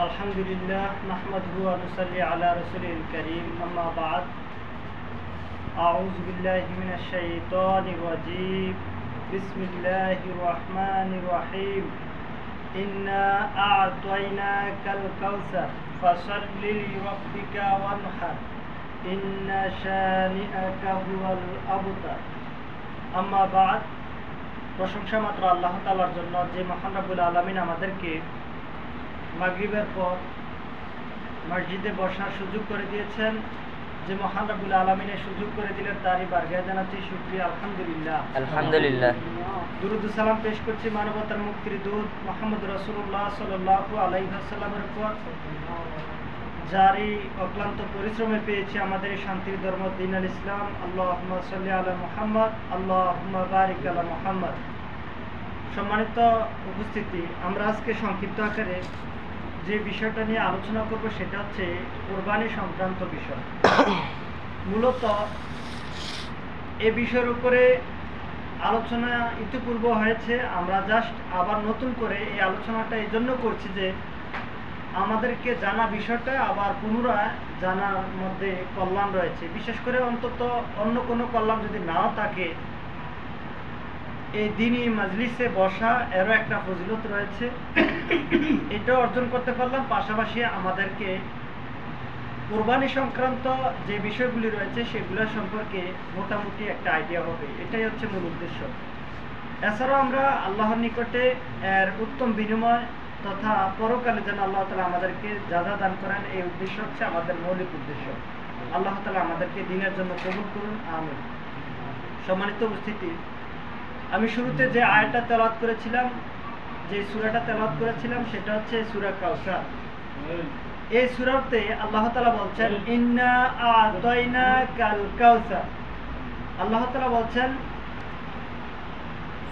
আলহামদুলিল্লাহ নাহমাদুহু ওয়া নুসাল্লি আলা রাসূলিল কারীম আম্মা বা'দ আউযু বিল্লাহি মিনাশ শাইতানির রাজীম বিসমিল্লাহির রাহমানির রাহিম ইন্না আ'তাইনাকাল কাউসার ফাসাল্লি লিরাব্বিকা ওয়ানহার ইন্না শানিআকা হুয়াল আবতার আম্মা বা'দ। প্রশংসা মাত্র আল্লাহ তাআলার জন্য, যে মহান রব্বুল আলামিন আমাদেরকে মাগরিবের পর মসজিদে বসার সুযোগ করে দিয়েছেন, যে মহান রব্বুল আলামিনের সুযোগ করে দিলেন, তারই বারগাহে জানাচ্ছি শুকরিয়া। আলহামদুলিল্লাহ আলহামদুলিল্লাহ। দুরূদ ও সালাম পেশ করছি মানবতার মুক্তির দূত মুহাম্মদ রাসূলুল্লাহ সাল্লাল্লাহু আলাইহি ওয়াসাল্লামের উপর, যারই অক্লান্ত পরিশ্রমে পেয়েছি আমাদের এই শান্তির ধর্ম দ্বীন আল ইসলাম। আল্লাহুম্মা সাল্লি আলা মুহাম্মদ, আল্লাহুম্মা বারিক আলা মুহাম্মদ। সম্মানিত উপস্থিতি, আমরা আজকে সংক্ষিপ্ত আকারে যে বিষয়টা নিয়ে আলোচনা করব সেটা হচ্ছে কোরবানি সংক্রান্ত বিষয়। মূলত এ বিষয়ের উপরে আলোচনা ইতিপূর্বে হয়েছে, আমরা জাস্ট আবার নতুন করে এই আলোচনাটা এই জন্য করছি যে আমাদেরকে জানা বিষয়টা আবার পুনরায় জানার মধ্যে কল্যাণ রয়েছে। বিশেষ করে অন্তত অন্য কোনো কল্যাণ যদি নাও থাকে, এই দিনই মাজলিসে বসা এরও একটা ফজিলত রয়েছে, এটা অর্জন করতে পারলাম। পাশাপাশি আমাদেরকে কোরবানি সংক্রান্ত যে বিষয়গুলি রয়েছে সেগুলোর সম্পর্কে মোটামুটি একটা আইডিয়া হবে, এটাই হচ্ছে মূল উদ্দেশ্য। এছাড়াও আমরা আল্লাহর নিকটে এর উত্তম বিনিময় তথা পরকালে যেন আল্লাহ তাআলা আমাদেরকে যা যা দান করেন, এই উদ্দেশ্য হচ্ছে আমাদের মৌলিক উদ্দেশ্য। আল্লাহ তাআলা আমাদেরকে দ্বীনের জন্য কবুল করুন, আমিন। সম্মানিত উপস্থিতি, আমি শুরুতে যে আয়াতটা তেলাওয়াত করেছিলাম, যে সূরাটা তেলাওয়াত করেছিলাম, সেটা হচ্ছে সূরা কাউসার। এই সূরাতে আল্লাহ তাআলা বলছেন ইন্না আ'তাইনাকাল কাউসার। আল্লাহ তাআলা বলছেন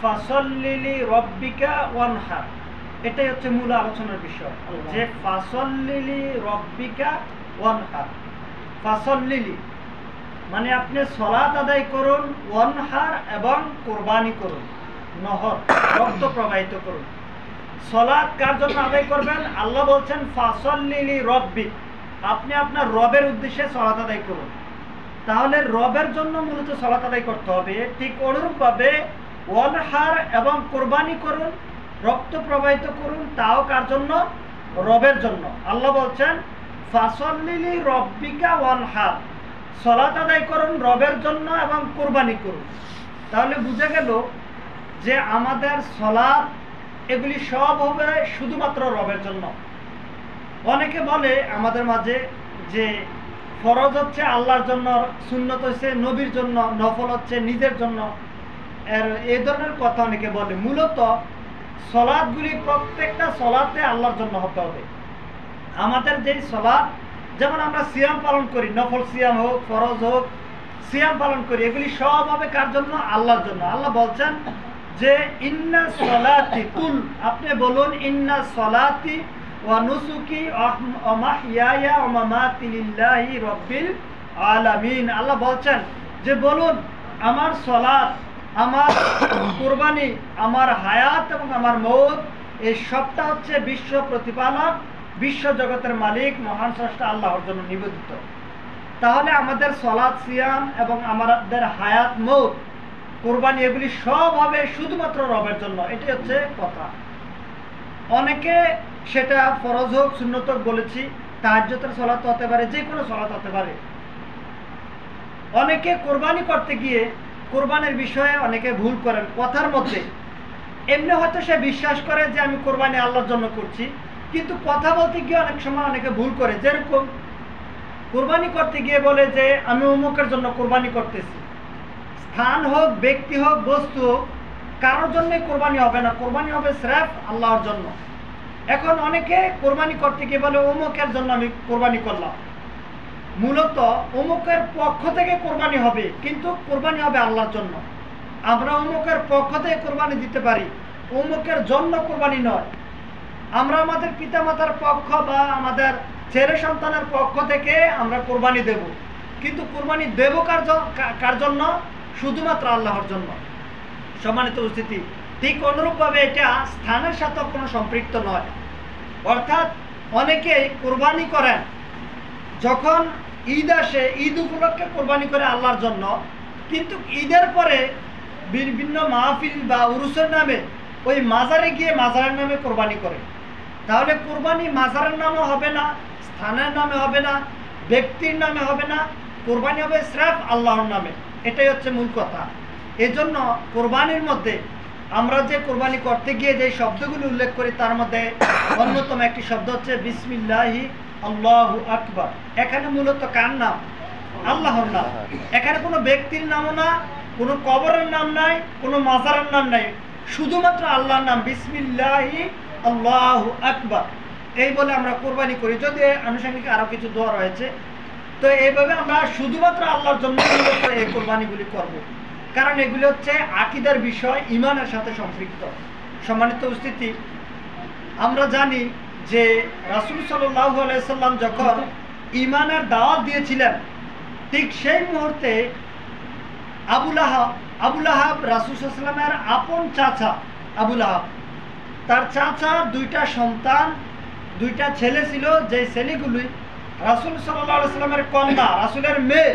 ফাসাল্লি লিরাব্বিকা ওয়ানহার। এটাই হচ্ছে মূল আলোচনার বিষয়, যে ফাসাল্লি লিরাব্বিকা ওয়ানহার। ফাসাল্লি মানে আপনি সালাত আদায় করুন, ওয়ানহার এবং কুরবানি করুন, নহর রক্ত প্রবাহিত করুন। সালাত কার জন্য আদায় করবেন? আল্লাহ বলছেন ফাসাল্লি লিরাব্বিক, আপনি আপনার রবের উদ্দেশ্যে সালাত আদায় করুন। তাহলে রবের জন্য মূলত সালাত আদায় করতে হবে। ঠিক অনুরূপভাবে ওয়ানহার এবং কুরবানি করুন, রক্ত প্রবাহিত করুন, তাও কার জন্য? রবের জন্য। আল্লাহ বলছেন ফাসাল্লি লিরাব্বিকা ওয়ানহার, সালাত আদায় করুন রবের জন্য এবং কুরবানি করুন। তাহলে বুঝা গেল যে আমাদের সালাত এগুলি সব হবে শুধুমাত্র রবের জন্য। অনেকে বলে আমাদের মাঝে যে ফরজ হচ্ছে আল্লাহর জন্য, সুন্নত হচ্ছে নবীর জন্য, নফল হচ্ছে নিজের জন্য। এই ধরনের কথা অনেকে বলে। মূলত সালাতগুলি প্রত্যেকটা সালাতে আল্লাহর জন্য হতে হবে। আমাদের যেই সালাত, যেমন আমরা সিয়াম পালন করি, নফল সিয়াম হোক ফরজ হোক, সিয়াম পালন করি, এগুলি সব হবে কার জন্য? আল্লাহর জন্য। আল্লাহ বলছেন যে ইন্না সলাতি, কুল আপনি বলুন ইন্না সলাতি ওয়া নুসুকি ওয়া মাহইয়ায়া ওয়া মামাতি লিল্লাহি রাব্বিল আলামিন। আল্লাহ বলছেন যে বলুন আমার সালাত, আমার কুরবানি, আমার হায়াত এবং আমার মওত, এই সবটা হচ্ছে বিশ্ব প্রতিপালক, বিশ্ব জগতের মালিক মহান স্রষ্টা আল্লাহর জন্য নিবেদিত। তাহলে আমাদের সালাত, সিয়াম এবং আমাদের হায়াত, মওত, কুরবানি এগুলি সব হবে শুধুমাত্র রবের জন্য। এটাই হচ্ছে কথা। অনেকে সেটা ফরজ হোক সুন্নত হোক বলেছি, তাহাজ্জুদের সালাত হতে পারে, যে কোনো সালাত হতে পারে। অনেকে কোরবানি করতে গিয়ে কোরবানির বিষয়ে অনেকে ভুল করেন কথার মধ্যে। এমনি হয়তো সে বিশ্বাস করে যে আমি কোরবানি আল্লাহর জন্য করছি, কিন্তু কথা বলতে গিয়ে অনেক সময় অনেকে ভুল করে। যেরকম কোরবানি করতে গিয়ে বলে যে আমি অমুকের জন্য কোরবানি করতেছি। স্থান হোক, ব্যক্তি হোক, বস্তু হোক, কারোর জন্য কোরবানি হবে না, কোরবানি হবে স্রেফ আল্লাহর জন্য। এখন অনেকে কোরবানি করতে গিয়ে বলে অমুকের জন্য আমি কোরবানি করলাম। মূলত অমুকের পক্ষ থেকে কোরবানি হবে, কিন্তু কোরবানি হবে আল্লাহর জন্য। আমরা অমুকের পক্ষ থেকে কোরবানি দিতে পারি, অমুকের জন্য কোরবানি নয়। আমরা আমাদের পিতামাতার পক্ষ বা আমাদের ছেলে সন্তানের পক্ষ থেকে আমরা কোরবানি দেব, কিন্তু কোরবানি দেব কার জন্য? শুধুমাত্র আল্লাহর জন্য। সম্মানিত উপস্থিতি, ঠিক অনুরূপভাবে এটা স্থানের সাথে কোনো সম্পৃক্ত নয়। অর্থাৎ অনেকেই কোরবানি করেন, যখন ঈদ আসে ঈদ উপলক্ষে কোরবানি করে আল্লাহর জন্য, কিন্তু ঈদের পরে বিভিন্ন মাহফিল বা উরুসের নামে ওই মাজারে গিয়ে মাজারের নামে কোরবানি করে। তাহলে কোরবানি মাজারের নামে হবে না, স্থানের নামে হবে না, ব্যক্তির নামে হবে না, কোরবানি হবে স্রেফ আল্লাহর নামে। এটাই হচ্ছে মূল কথা। এজন্য কোরবানির মধ্যে আমরা যে কোরবানি করতে গিয়ে যে শব্দগুলো উল্লেখ করি তার মধ্যে অন্যতম একটি শব্দ হচ্ছে বিসমিল্লাহি আল্লাহু আকবার। এখানে মূলত কার নাম? আল্লাহর নাম। এখানে কোনো ব্যক্তির নামও না, কোনো কবরের নাম নাই, কোনো মাজারের নাম নাই, শুধুমাত্র আল্লাহর নাম বিসমিল্লাহি আল্লাহু আকবার। এই বলে আমরা কোরবানি করি, যদি আনুষঙ্গিক আরও কিছু দোয়া রয়েছে। তো এইভাবে আমরা শুধুমাত্র আল্লাহর জন্য এই কোরবানিগুলি করব, কারণ এগুলি হচ্ছে আকীদার বিষয়, ঈমানের সাথে সম্পৃক্ত। সম্মানিত উপস্থিতি, আমরা জানি যে রাসূল সাল্লাল্লাহু আলাইহি সাল্লাম যখন ঈমানের দাওয়াত দিয়েছিলেন, ঠিক সেই মুহূর্তে আবু লাহাব রাসূল সাল্লাল্লাহু আলাইহি সাল্লামের আপন চাচা আবু লাহাব, তার চাচার দুইটা সন্তান, দুইটা ছেলে ছিল, যে ছেলেগুলি রাসূল সাল্লাল্লাহু আলাইহি সাল্লামের কন্যা, রাসূলের মেয়ে,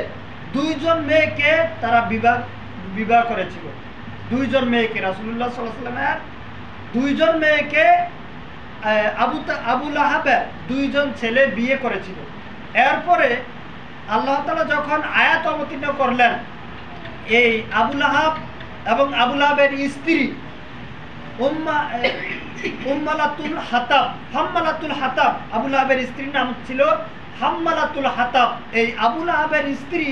দুইজন মেয়েকে তারা বিবাহ করেছিল। দুইজন মেয়েকে, রাসূলুল্লাহ সাল্লাল্লাহু আলাইহি সাল্লামের দুইজন মেয়েকে আবু লাহাবের দুইজন ছেলে বিয়ে করেছিল। এরপরে আল্লাহ তাআলা যখন আয়াত অবতীর্ণ করলেন, এই আবু লাহাব এবং আবু লাহাবের স্ত্রী হাম্মালাতুল হাতাব, আবু লাহাবের স্ত্রীর নাম ছিল হাম্মালাতুল হাতাব। এই আবু লাহাবের স্ত্রী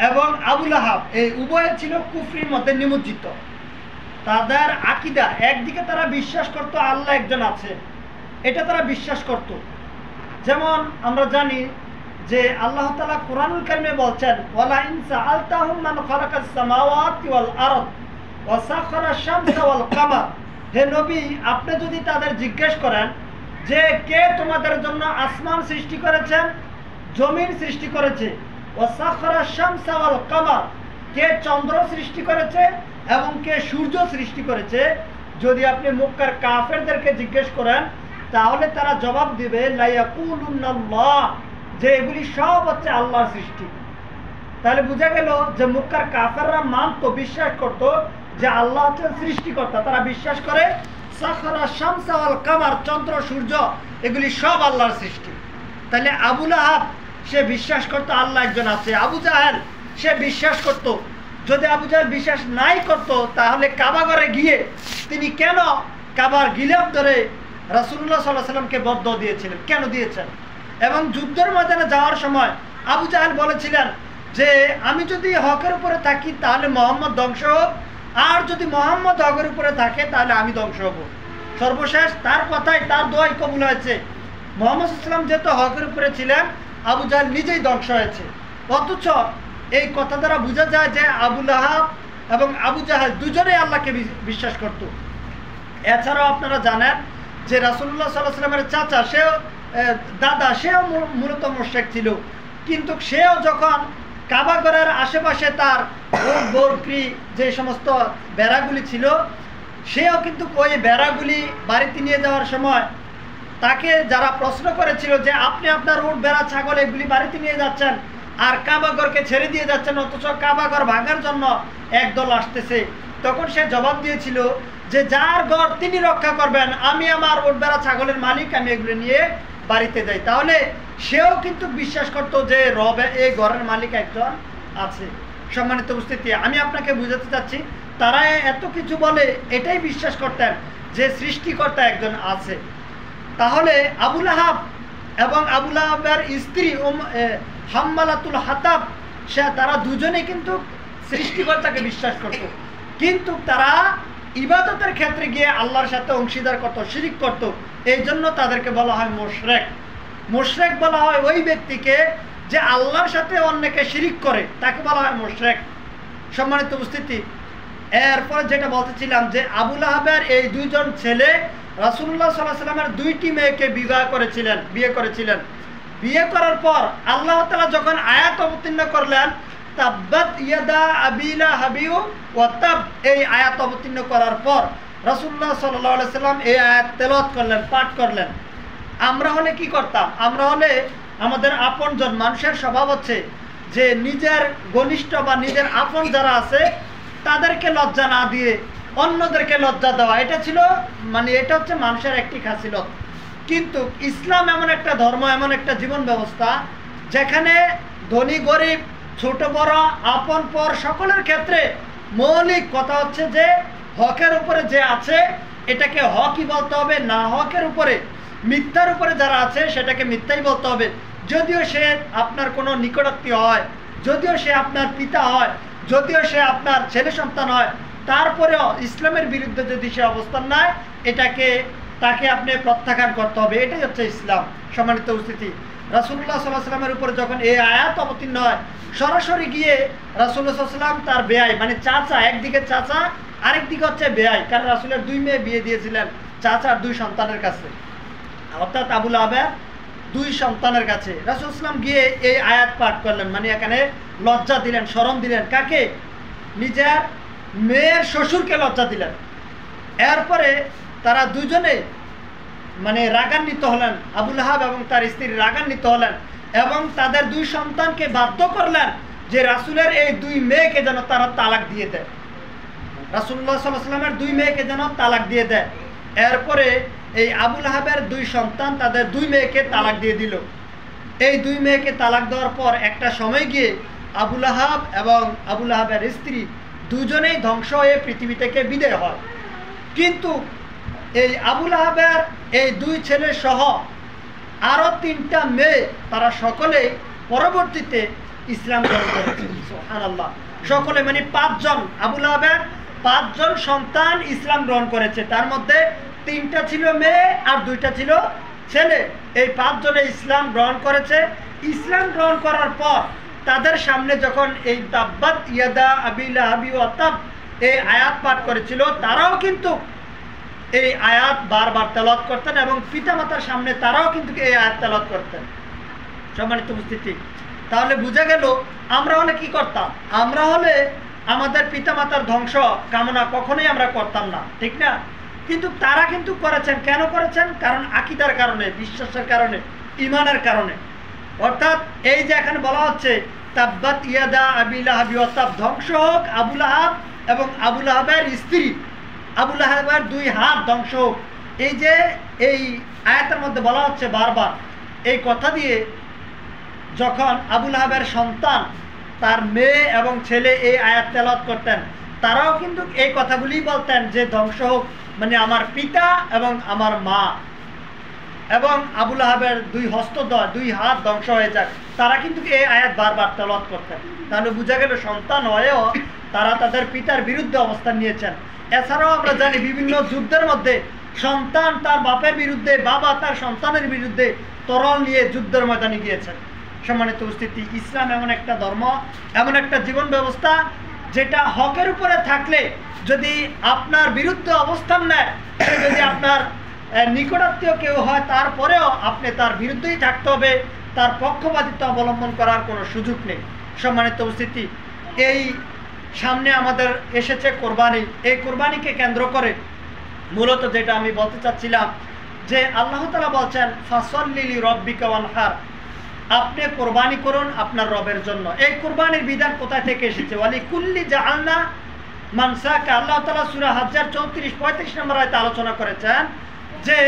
এবং আবু লাহাব এই উভয়ে ছিল কুফরির মধ্যে নিমজ্জিত। তাদের আকীদা, একদিকে তারা বিশ্বাস করত আল্লাহ একজন আছে, এটা তারা বিশ্বাস করত। যেমন আমরা জানি যে আল্লাহ তাআলা কোরআনুল কারীমে বলছেন, ওয়ালা ইন সাআলতাহুম মান খালাকাস সামাওয়াতি ওয়াল আরদ ওয়া সাখারাশ শামসা ওয়াল কামার। হে নবী, আপনি যদি তাদের জিজ্ঞেস করেন যে কে তোমাদের জন্য আসমান সৃষ্টি করেছেন, জমিন সৃষ্টি করেছে, ওয়া সাখারাশ শামসা ওয়াল কামার, কে চন্দ্র সৃষ্টি করেছে এবং কে সূর্য সৃষ্টি করেছে, যদি আপনি মক্কার কাফেরদেরকে জিজ্ঞেস করেন, তাহলে তারা জবাব দিবে লা ইয়াকুলুনাল্লাহ, যে এগুলি সব হচ্ছে আল্লাহর সৃষ্টি। তাহলে বোঝা গেল যে মক্কার কাফেররা মানত, বিশ্বাস করত যে আল্লাহ হচ্ছেন সৃষ্টিকর্তা। তারা বিশ্বাস করে সাখারা শামসা ওয়াল কামার, চন্দ্র সূর্য এগুলি সব আল্লাহর সৃষ্টি। তাহলে আবু লাহাব সে বিশ্বাস করত আল্লাহ একজন আছে। আবু জাহেল সে বিশ্বাস করত। যদি আবু জাহেল বিশ্বাস নাই করত, তাহলে কাবাঘরে গিয়ে তিনি কেন কাবার গিলাফ ধরে রাসূলুল্লাহ সাল্লাল্লাহু আলাইহি সাল্লামকে বদদোয়া দিয়েছিলেন? কেন দিয়েছেন? এবং যুদ্ধের ময়দানে যাওয়ার সময় আবু জাহেল বলেছিলেন যে আমি যদি হকের উপরে থাকি তাহলে মুহাম্মদ ধ্বংস হোক, আর যদি মুহাম্মদ হকের উপরে থাকে তাহলে আমি ধ্বংস হব। সর্বশেষ তার কথাই, তার দোয়াই কবুল হয়েছে। মুহাম্মদ সাল্লাল্লাহু আলাইহি ওয়াসাল্লাম যেহেতু হকের উপরে ছিলেন, আবু জাহেল নিজেই ধ্বংস হয়েছে। অথচ এই কথা দ্বারা বোঝা যায় যে আবু লাহাব এবং আবু জাহেল দুজনেই আল্লাহকে বিশ্বাস করত। এছাড়াও আপনারা জানেন যে রাসূলুল্লাহ সাল্লাল্লাহু আলাইহি ওয়াসাল্লামের চাচা, সেও দাদা, সেও মূলত মুশরিক ছিল। কিন্তু সেও যখন কাবাঘরের আশেপাশে তার বকরি যে সমস্ত বেড়াগুলি ছিল, সেও কিন্তু ওই বেড়াগুলি বাড়িতে নিয়ে যাওয়ার সময় তাকে যারা প্রশ্ন করেছিল যে আপনি আপনার উট, বেড়া, ছাগল এগুলি বাড়িতে নিয়ে যাচ্ছেন আর কাবাঘরকে ছেড়ে দিয়ে যাচ্ছেন, অথচ কাবাঘর ভাঙার জন্য একদল আসতেছে, তখন সে জবাব দিয়েছিল যে যার ঘর তিনি রক্ষা করবেন, আমি আমার উট, বেড়া, ছাগলের মালিক, আমি এগুলো নিয়ে বাড়িতে যাই। তাহলে সেও কিন্তু বিশ্বাস করত যে রবে এই ঘরের মালিক একজন আছে। সম্মানিত উপস্থিতি, আমি আপনাকে বুঝাতে চাচ্ছি, তারা এত কিছু বলে এটাই বিশ্বাস করতেন যে সৃষ্টিকর্তা একজন আছে। তাহলে আবু লাহাব এবং আবু লাহাবের স্ত্রী হাম্মালাতুল হাতাব, তারা দুজনেই কিন্তু সৃষ্টিকর্তাকে বিশ্বাস করত, কিন্তু তারা ইবাদতের ক্ষেত্রে গিয়ে আল্লাহর সাথে অংশীদার করত, শিরিক করত। এই জন্য তাদেরকে বলা হয় মুশরিক। মুশরিক বলা হয় ওই ব্যক্তিকে যে আল্লাহর সাথে অন্যকে শিরিক করে, তাকে বলা হয় মুশরিক। সম্মানিত উপস্থিতি, এরপরে যেটা বলতেছিলাম যে আবু লাহাবের এই দুইজন ছেলে রাসূলুল্লাহ সাল্লাল্লাহু আলাইহি ওয়াসাল্লামের দুইটি মেয়েকে বিয়ে করেছিলেন। বিয়ে করার পর আল্লাহ তাআলা যখন আয়াত অবতীর্ণ করলেন তাব্বাত ইয়াদা আবি লাহাবি ওয়া তাব এই আয়াত অবতীর্ণ করার পর রাসূলুল্লাহ সাল্লাল্লাহু আলাইহি সাল্লাম এই আয়াত তেলাওয়াত করলেন, পাঠ করলেন। আমরা হলে কি করতাম? আমরা হলে আমাদের আপনজন, মানুষের স্বভাব হচ্ছে যে নিজের ঘনিষ্ঠ বা নিজের আপন যারা আছে তাদেরকে লজ্জা না দিয়ে অন্যদেরকে লজ্জা দেওয়া, এটা ছিল এটা হচ্ছে মানুষের একটি খাসিলত। কিন্তু ইসলাম এমন একটা ধর্ম, এমন একটা জীবন ব্যবস্থা যেখানে ধনী গরিব, ছোট বড়, আপন পর সকলের ক্ষেত্রে মৌলিক কথা হচ্ছে যে হকের উপরে যে আছে এটাকে হকই বলতে হবে, না হকের উপরে, মিথ্যার উপরে যারা আছে সেটাকে মিথ্যাই বলতে হবে। যদিও সে আপনার কোনো নিকটাত্মীয় হয়, যদিও সে আপনার পিতা হয়, যদিও সে আপনার ছেলে সন্তান হয়, তারপরেও ইসলামের বিরুদ্ধে যদি সে অবস্থান নেয় তাকে আপনি প্রত্যাখ্যান করতে হবে। এটাই হচ্ছে ইসলাম। সম্মানিত উপস্থিতি, রাসূলুল্লাহ সাল্লাল্লাহু আলাইহি ওয়াসাল্লামের উপরে যখন এই আয়াত অবতীর্ণ হয়, সরাসরি গিয়ে রাসূলুল্লাহ সাল্লাল্লাহু আলাইহি ওয়াসাল্লাম তার বেয়াই চাচা, একদিকে চাচা আরেকদিকে হচ্ছে বেয়াই, কারণ রাসূলের 2 মেয়ে বিয়ে দিয়েছিলেন চাচার 2 সন্তানের কাছে, অর্থাৎ আবু লাহাবের 2 সন্তানের কাছে। রাসূল সাল্লাল্লাহু আলাইহি ওয়াসাল্লাম গিয়ে এই আয়াত পাঠ করলেন, এখানে লজ্জা দিলেন, শরম দিলেন। কাকে? নিজের মেয়ের শ্বশুরকে লজ্জা দিলেন। এরপরে তারা দুজনে রাগান্বিত হলেন, আবু লাহাব এবং তার স্ত্রী রাগান্বিত হলেন এবং তাদের 2 সন্তানকে বাধ্য করলেন যে রাসূলের এই 2 মেয়েকে যেন তারা তালাক দিয়ে দেয়। রাসূলুল্লাহ সাল্লাল্লাহু আলাইহি ওয়াসাল্লামের 2 মেয়েকে যেন তালাক দিয়ে দেয়। এরপরে এই আবু লাহাবের 2 সন্তান তাদের 2 মেয়েকে তালাক দিয়ে দিল। এই 2 মেয়েকে তালাক দেওয়ার পর একটা সময় গিয়ে আবু লাহাব এবং আবু লাহাবের স্ত্রী দুজনেই ধ্বংস হয়ে পৃথিবী থেকে বিদায় হয়। কিন্তু এই আবু লাহাবের এই 2 ছেলে সহ আরো 3টা মেয়ে, তারা সকলেই পরবর্তীতে ইসলাম গ্রহণ করেছে। সুবহানাল্লাহ, সকলে 5 জন, আবু লাহাবের 5 জন সন্তান ইসলাম গ্রহণ করেছে। তার মধ্যে 3টা ছিল মেয়ে আর 2টা ছিল ছেলে। এই 5 জনে ইসলাম গ্রহণ করেছে। ইসলাম গ্রহণ করার পর তাদের সামনে যখন এই তাব্বাত ইয়াদা আবি লাহাবি ওয়া তাব এই আয়াত পাঠ করেছিল, তারাও কিন্তু এই আয়াত বারবার তেলাওয়াত করতেন এবং পিতামাতার সামনে তারাও কিন্তু এই আয়াত তেলাওয়াত করতেন। সম্মানিত উপস্থিতি, তাহলে বোঝা গেল আমরা হলে কি করতাম? আমরা হলে আমাদের পিতামাতার ধ্বংস কামনা কখনোই আমরা করতাম না, ঠিক না? কিন্তু তারা কিন্তু করেছেন। কেন করেছেন? কারণ আকীদার কারণে, বিশ্বাসের কারণে, ঈমানের কারণে। অর্থাৎ এই যে এখানে বলা হচ্ছে তাব্বাত ইয়াদা আবি লাহাবি ওয়া তাব, ধ্বংস হোক আবু লাহাব এবং আবু লাহাবের স্ত্রী, আবু লাহাবের 2 হাত ধ্বংস হোক। এই যে এই আয়াতের মধ্যে বলা হচ্ছে বারবার এই কথা দিয়ে, যখন আবু লাহাবের সন্তান, তার মেয়ে এবং ছেলে এই আয়াত তেলাওয়াত করতেন, তারাও কিন্তু এই কথাগুলি বলতেন যে ধ্বংস হোক আমার পিতা এবং আমার মা, এবং আবু লাহাবের 2 হস্তদ্বয়, 2 হাত ধ্বংস হয়ে যাক। তারা কিন্তু এই আয়াত বারবার তেলাওয়াত করতেন। তাহলে বোঝা গেল সন্তান হয়েও তারা তাদের পিতার বিরুদ্ধে অবস্থান নিয়েছেন। এছাড়াও আমরা জানি বিভিন্ন যুদ্ধের মধ্যে সন্তান তার বাপের বিরুদ্ধে, বাবা তার সন্তানের বিরুদ্ধে তরল নিয়ে যুদ্ধের ময়দানে গিয়েছেন। সম্মানিত উপস্থিতি, ইসলাম এমন একটা ধর্ম, এমন একটা জীবন ব্যবস্থা যেটা হকের উপরে থাকলে যদি আপনার বিরুদ্ধে অবস্থান নেয়, যদি আপনার নিকটাত্মীয় কেউ হয়, তারপরেও আপনি তার বিরুদ্ধেই থাকতে হবে, তার পক্ষপাতিত্ব অবলম্বন করার কোনো সুযোগ নেই। সম্মানিত উপস্থিতি, এই সামনে আমাদের এসেছে কোরবানি। এই কোরবানিকে কেন্দ্র করে মূলত যেটা আমি বলতে চাচ্ছিলাম যে আল্লাহ তাআলা বলছেন ফাসল্লি লিরাব্বিকা ওয়ানহার, আপনি কোরবানি করুন আপনার রবের জন্য। এই কোরবানির বিধান কোথা থেকে এসেছে? ওয়ালিকুল্লি জাআলনা মানসাকা, আল্লাহ তাআলা সূরা হজ্জের 34-35 নম্বর আয়াতে আলোচনা করেছেন যে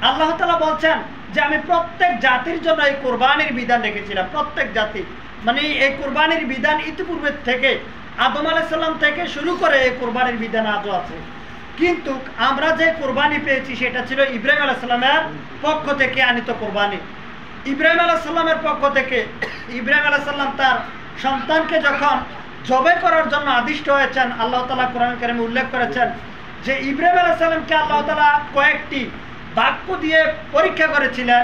আল্লাহ তাআলা বলছেন যে আমি প্রত্যেক জাতির জন্য এই কোরবানির বিধান রেখেছিলাম। প্রত্যেক জাতি এই কোরবানির বিধান ইতিপূর্বে থেকে আদম আলাইহিস সালাম থেকে শুরু করে এই কোরবানির বিধান আজও আছে। কিন্তু আমরা যে কোরবানি পেয়েছি সেটা ছিল ইব্রাহিম আলাইহিস সালামের পক্ষ থেকে আনিত কোরবানি। ইব্রাহিম আলাইহিস সালামের পক্ষ থেকে ইব্রাহিম আলাইহিস সালাম তার সন্তানকে যখন জবে করার জন্য আদিষ্ট হয়েছেন, আল্লাহ তাআলা কোরআন কারীমে উল্লেখ করেছেন যে ইব্রাহিম আলাইহিস সালামকে আল্লাহ তাআলা কয়েকটি বাক্য দিয়ে পরীক্ষা করেছিলেন।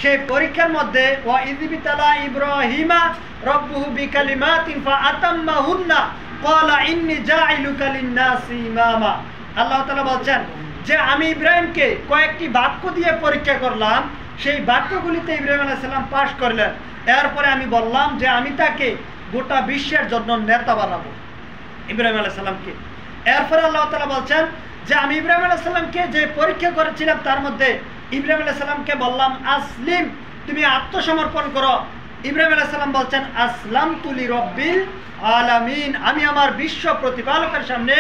সেই পরীক্ষার মধ্যে ওয়া ইযবিতালা ইব্রাহিমা রাব্বুহু বিকালিমাতিন ফাআতাম্মাহুন্না ক্বালা ইন্নী জাইলুকা লিন-নাসি ইমামা। আল্লাহ তাআলা বলছেন যে আমি ইব্রাহিমকে কয়েকটি বাক্য দিয়ে পরীক্ষা করলাম, সেই বাক্যগুলিতে ইব্রাহিম আলাইহিস সালাম পাশ করলেন। এরপরে আমি বললাম যে আমি তাকে গোটা বিশ্বের জন্য নেতা বানাবো ইব্রাহিম আলাইহিস সালামকে। এরপরে আল্লাহ তাআলা বলছেন যে আমি ইব্রাহিম আলাইহিস সালামকে যে পরীক্ষা করেছিলাম তার মধ্যে ইব্রাহিম আলাইহিস সালামকে বললাম আসলিম, তুমি আত্মসমর্পণ করো। ইব্রাহিম আলাইহিস সালাম বলছেন আসলামতু লিরাব্বিল আলামিন, আমি আমার বিশ্ব প্রতিপালকের সামনে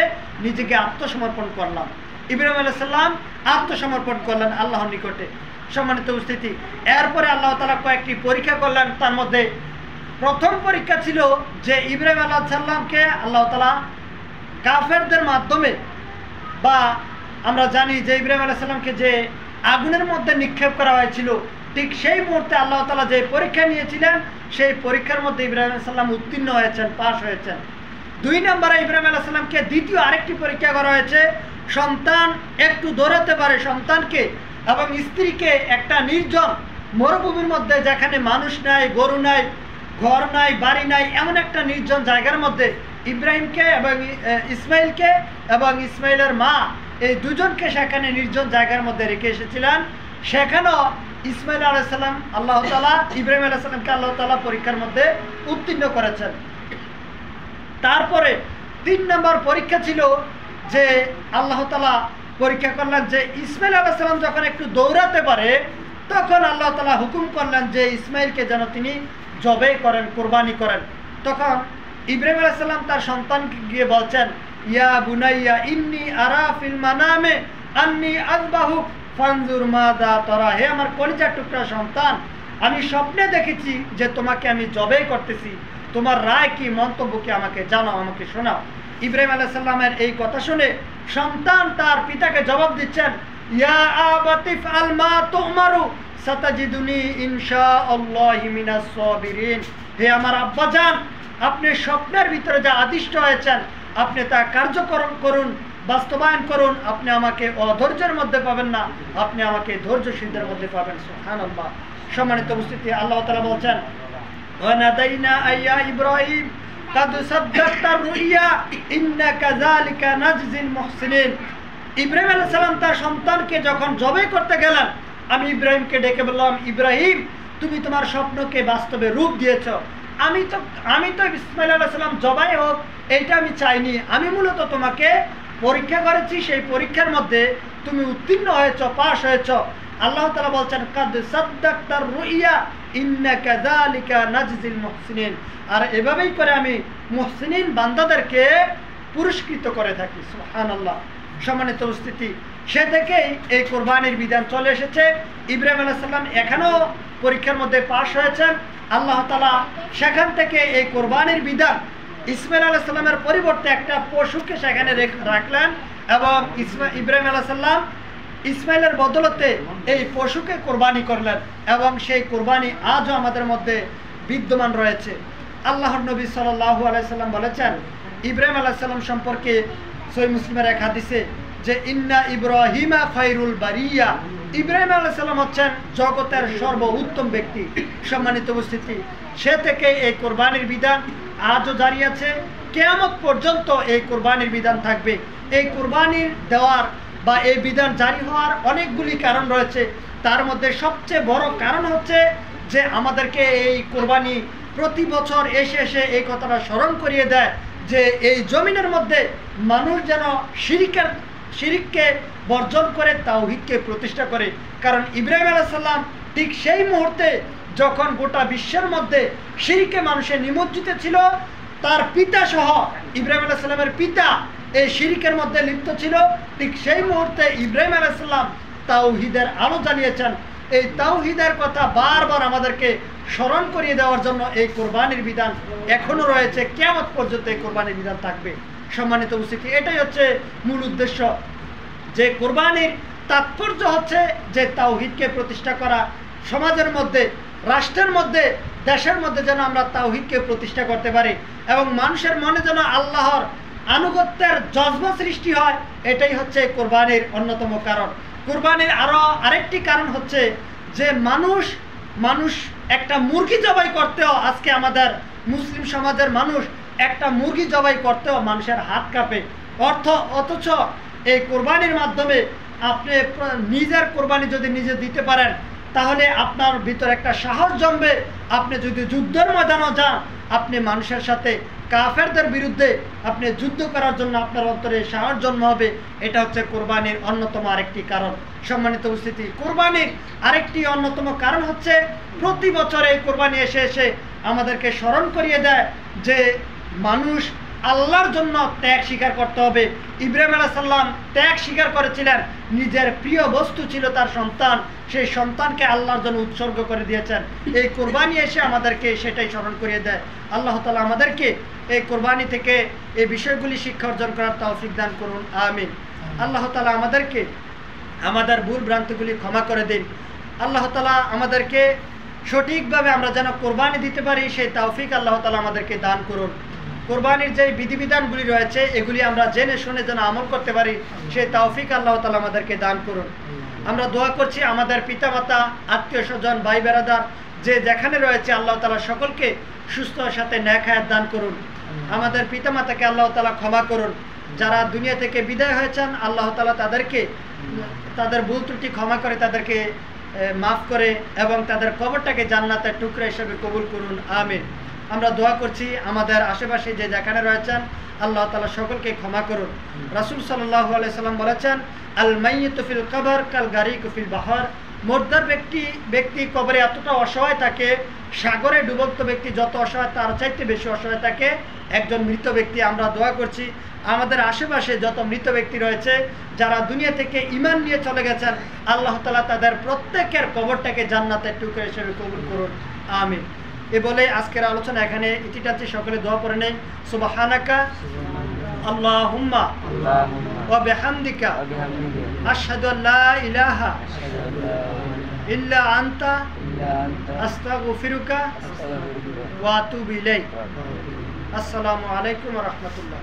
নিজেকে আত্মসমর্পণ করলাম। ইব্রাহিম আলাইহিস সালাম আত্মসমর্পণ করলেন আল্লাহর নিকটে। সম্মানিত উপস্থিতি, এরপরে আল্লাহ তাআলা কয়েকটি পরীক্ষা করলেন। তার মধ্যে প্রথম পরীক্ষা ছিল যে ইব্রাহিম আলাইহিস সালামকে আল্লাহ তাআলা কাফেরদের মাধ্যমে, বা আমরা জানি যে ইব্রাহিম আলাইহিস সালামকে যে আগুনের মধ্যে নিক্ষেপ করা হয়েছিল, ঠিক সেই মুহূর্তে আল্লাহ তাআলা যে পরীক্ষা নিয়েছিলেন সেই পরীক্ষার মধ্যে ইব্রাহিম আলাইহিস সালাম উত্তীর্ণ হয়েছেন, পাশ হয়েছেন। 2 নম্বরে ইব্রাহিম আলাইহিস সালামকে দ্বিতীয় আরেকটি পরীক্ষা করা হয়েছে। সন্তান একটু দৌড়াতে পারে সন্তানকে এবং স্ত্রীকে একটা নির্জন মরুভূমির মধ্যে, যেখানে মানুষ নাই, গরু নাই, ঘর নাই, বাড়ি নাই, এমন একটা নির্জন জায়গার মধ্যে ইব্রাহিমকে এবং ইসমাইলকে এবং ইসমাইলের মা এই দুজনকে সেখানে নির্জন জায়গার মধ্যে রেখে এসেছিলেন। সেখানেও ইসমাইল আলাইহিস সালাম আল্লাহ তাআলা ইব্রাহিম আলাইহিস সালামকে আল্লাহ তাআলা পরীক্ষার মধ্যে উত্তীর্ণ করেছেন। তারপরে 3 নম্বর পরীক্ষা ছিল যে আল্লাহ তাআলা পরীক্ষা করলেন যে ইসমাইল আলাইহিস সালাম যখন একটু দৌড়াতে পারে তখন আল্লাহ তাআলা হুকুম করলেন যে ইসমাইলকে যেন তিনি জবে করেন, কুরবানি করেন। তখন ইব্রাহিম আলাইহিস সালাম তার সন্তানকে গিয়ে বলছেন ইয়া বুনাইয়া ইন্নী আরা ফিল মানামে আন্নী আযবাহুক ফানজুর মাযা তারা, হে আমার কলিজার টুকরা সন্তান, আমি স্বপ্নে দেখেছি যে তোমাকে আমি জবে করতেছি, তোমার রায় কি, মন্তব্য কি, আমাকে জানাও, আমাকে শোনাও। ইব্রাহিম আলাইহিস সালামের এই কথা শুনে সন্তান তার পিতাকে জবাব দিচ্ছেন ইয়া আবাতি ফাল মা তুমারু সাতাজিদুনি ইনশাআল্লাহি মিনাস সাবিরিন, হে আমার আব্বাজান, আপনি স্বপ্নের ভিতরে যা আদিষ্ট হয়েছেন আপনি তা কার্যকরণ করুন, বাস্তবায়ন করুন। আপনি আমাকে অধৈর্যের মধ্যে পাবেন না, আপনি আমাকে ধৈর্যশীলদের মধ্যে পাবেন। সুবহানাল্লাহ। সম্মানিত উপস্থিতি, আল্লাহ তাআলা বলছেন ওয়ানাদাইনা আইয়া ইব্রাহিম কাদ সাদ্দাকতা রুইয়া ইন্না কাযালিকা নাজজিল মুহসিনিন। ইব্রাহিম আলাইহিস সালাম তার সন্তানকে যখন জবাই করতে গেলেন, আমি ইব্রাহিমকে ডেকে বললাম ইব্রাহিম, তুমি তোমার স্বপ্নকে বাস্তবে রূপ দিয়েছ। আমি তো ইসমাইল আলাইহিস সালাম জবাই হোক এইটা আমি চাইনি, আমি মূলত তোমাকে পরীক্ষা করেছি, সেই পরীক্ষার মধ্যে তুমি উত্তীর্ণ হয়েছ, পাশ হয়েছ। আল্লাহ তাআলা বলছেন কাদ সাদ্দাকতা রুইয়া ইন্না কাযালিকা নাজজিল মুহসিনিন, আর এভাবেই করে আমি মুহসিনিন বান্দাদেরকে পুরস্কৃত করে থাকি। সুবহানাল্লাহ। সম্মানিত উপস্থিতি, সে থেকেই এই কোরবানির বিধান চলে এসেছে। ইব্রাহিম আলাইহিস সালাম এখানেও পরীক্ষার মধ্যে পাশ হয়েছেন। আল্লাহ তাআলা সেখান থেকে এই কোরবানির বিধান ইসমাইল আলাইহিস সালামের পরিবর্তে একটা পশুকে সেখানে রাখলেন এবং ইব্রাহিম আলাইহিস সালাম ইসমাইলের বদলতে এই পশুকে কোরবানি করলেন এবং সেই কোরবানি আজও আমাদের মধ্যে বিদ্যমান রয়েছে। আল্লাহর নবী সাল্লাল্লাহু আলাইহি সাল্লাম বলেছেন ইব্রাহিম আলাইহিস সালাম সম্পর্কে সহিহ মুসলিমের এক হাদিসে যে ইন্না ইব্রাহিমা খায়রুল বারিয়া, ইব্রাহিম আলাইহিস সালাম হচ্ছেন জগতের সর্বোত্তম ব্যক্তি। সম্মানিত উপস্থিতি, সে থেকে এই কোরবানির বিধান আজও জারি আছে, কিয়ামত পর্যন্ত এই কোরবানির বিধান থাকবে। এই কোরবানির দেওয়ার বা এই বিধান জারি হওয়ার অনেকগুলি কারণ রয়েছে। তার মধ্যে সবচেয়ে বড় কারণ হচ্ছে যে আমাদেরকে এই কোরবানি প্রতি বছর এসে এসে এই কথাটা স্মরণ করিয়ে দেয় যে এই জমিনের মধ্যে মানুষ যেন শিরিককে বর্জন করে তাওহীদকে প্রতিষ্ঠা করে। কারণ ইব্রাহিম আলাইহিস সালাম ঠিক সেই মুহূর্তে যখন গোটা বিশ্বের মধ্যে শিরিকে মানুষে নিমজ্জিত ছিল, তার পিতা সহ ইব্রাহিম আলাইহিস সালামের পিতা এই শিরিকের মধ্যে লিপ্ত ছিল, ঠিক সেই মুহূর্তে ইব্রাহিম আলাইহিস সালাম তাওহীদের আলো জ্বালিয়েছেন। এই তাওহীদের কথা বারবার আমাদেরকে স্মরণ করিয়ে দেওয়ার জন্য এই কোরবানির বিধান এখনো রয়েছে, কিয়ামত পর্যন্ত এই কোরবানির বিধান থাকবে। সম্মানিত উপস্থিতি, এটাই হচ্ছে মূল উদ্দেশ্য, যে কোরবানির তাৎপর্য হচ্ছে যে তাওহীদকে প্রতিষ্ঠা করা, সমাজের মধ্যে, রাষ্ট্রের মধ্যে, দেশের মধ্যে যেন আমরা তাওহীদকে প্রতিষ্ঠা করতে পারি এবং মানুষের মনে যেন আল্লাহর আনুগত্যের জজবা সৃষ্টি হয়। এটাই হচ্ছে কোরবানির অন্যতম কারণ। কোরবানির আরেকটি কারণ হচ্ছে যে মানুষ একটা মুরগি জবাই করতেও, আজকে আমাদের মুসলিম সমাজের মানুষ একটা মুরগি জবাই করতেও মানুষের হাত কাঁপে। অথচ এই কোরবানির মাধ্যমে আপনি নিজের কোরবানি যদি নিজে দিতে পারেন তাহলে আপনার ভিতর একটা সাহস জন্মবে। আপনি যদি যুদ্ধের ময়দানও যান আপনি মানুষের সাথে কাফেরদের বিরুদ্ধে আপনি যুদ্ধ করার জন্য আপনার অন্তরে সাহস জন্ম হবে। এটা হচ্ছে কোরবানির অন্যতম আরেকটি কারণ। সম্মানিত উপস্থিতি, কোরবানির আরেকটি অন্যতম কারণ হচ্ছে প্রতি বছর এই কোরবানি এসে এসে আমাদেরকে স্মরণ করিয়ে দেয় যে মানুষ আল্লাহর জন্য ত্যাগ স্বীকার করতে হবে। ইব্রাহিম আলাইহিস সালাম ত্যাগ স্বীকার করেছিলেন, নিজের প্রিয় বস্তু ছিল তার সন্তান, সেই সন্তানকে আল্লাহর জন্য উৎসর্গ করে দিয়েছেন। এই কোরবানি এসে আমাদেরকে সেটাই স্মরণ করিয়ে দেয়। আল্লাহ তাআলা আমাদেরকে এই কোরবানি থেকে এই বিষয়গুলি শিক্ষা অর্জন করার তৌফিক দান করুন, আমিন। আল্লাহ তাআলা আমাদেরকে আমাদের ভুল ভ্রান্তিগুলি ক্ষমা করে দিন। আল্লাহ তাআলা আমাদেরকে সঠিকভাবে আমরা যেন কোরবানি দিতে পারি সেই তৌফিক আল্লাহ তাআলা আমাদেরকে দান করুন। কোরবানির যে বিধিবিধানগুলি রয়েছে এগুলি আমরা জেনে শুনে যেন আমল করতে পারি সেই তৌফিক আল্লাহ তাআলা আমাদেরকে দান করুন। আমরা দোয়া করছি আমাদের পিতামাতা, আত্মীয় স্বজন, ভাই বেরাদার যে যেখানে রয়েছে আল্লাহ তাআলা সকলকে সুস্থ সাথে নেক হায়াত দান করুন। আমাদের পিতামাতাকে আল্লাহ তাআলা ক্ষমা করুন। যারা দুনিয়া থেকে বিদায় হয়েছেন আল্লাহ তাআলা তাদেরকে তাদের ভুল ত্রুটি ক্ষমা করে তাদেরকে মাফ করে এবং তাদের কবরটাকে জান্নাতের টুকরা হিসেবে কবুল করুন, আমিন। আমরা দোয়া করছি আমাদের আশেপাশে যে যেখানে রয়েছেন আল্লাহ তাআলা সকলকে ক্ষমা করুন। রাসূল সাল্লাল্লাহু আলাইহি সাল্লাম বলেছেন, আল মাইয়িতু ফিল কবর কাল গারিকু ফিল বাহর। মুর্দার ব্যক্তি কবরে এতটা অসহায় থাকে, সাগরে ডুবন্ত ব্যক্তি যত অসহায় তার চাইতে বেশি অসহায় থাকে একজন মৃত ব্যক্তি। আমরা দোয়া করছি আমাদের আশেপাশে যত মৃত ব্যক্তি রয়েছে যারা দুনিয়া থেকে ঈমান নিয়ে চলে গেছেন আল্লাহ তাআলা তাদের প্রত্যেকের কবরটাকে জান্নাতের টুকরা হিসেবে কবুল করুন, আমিন। এ বলে আজকের আলোচনা এখানে ইতি টানছি। সকলে দোয়া পড়ে নেই। সুবহানাকা আল্লাহুম্মা ওয়া বিহামদিকা আশহাদু আল্লা ইলাহা ইল্লা আনতা আস্তাগফিরুকা ওয়া আতুবু ইলাইক। আসসালামু আলাইকুম ওয়া রাহমাতুল্লাহ।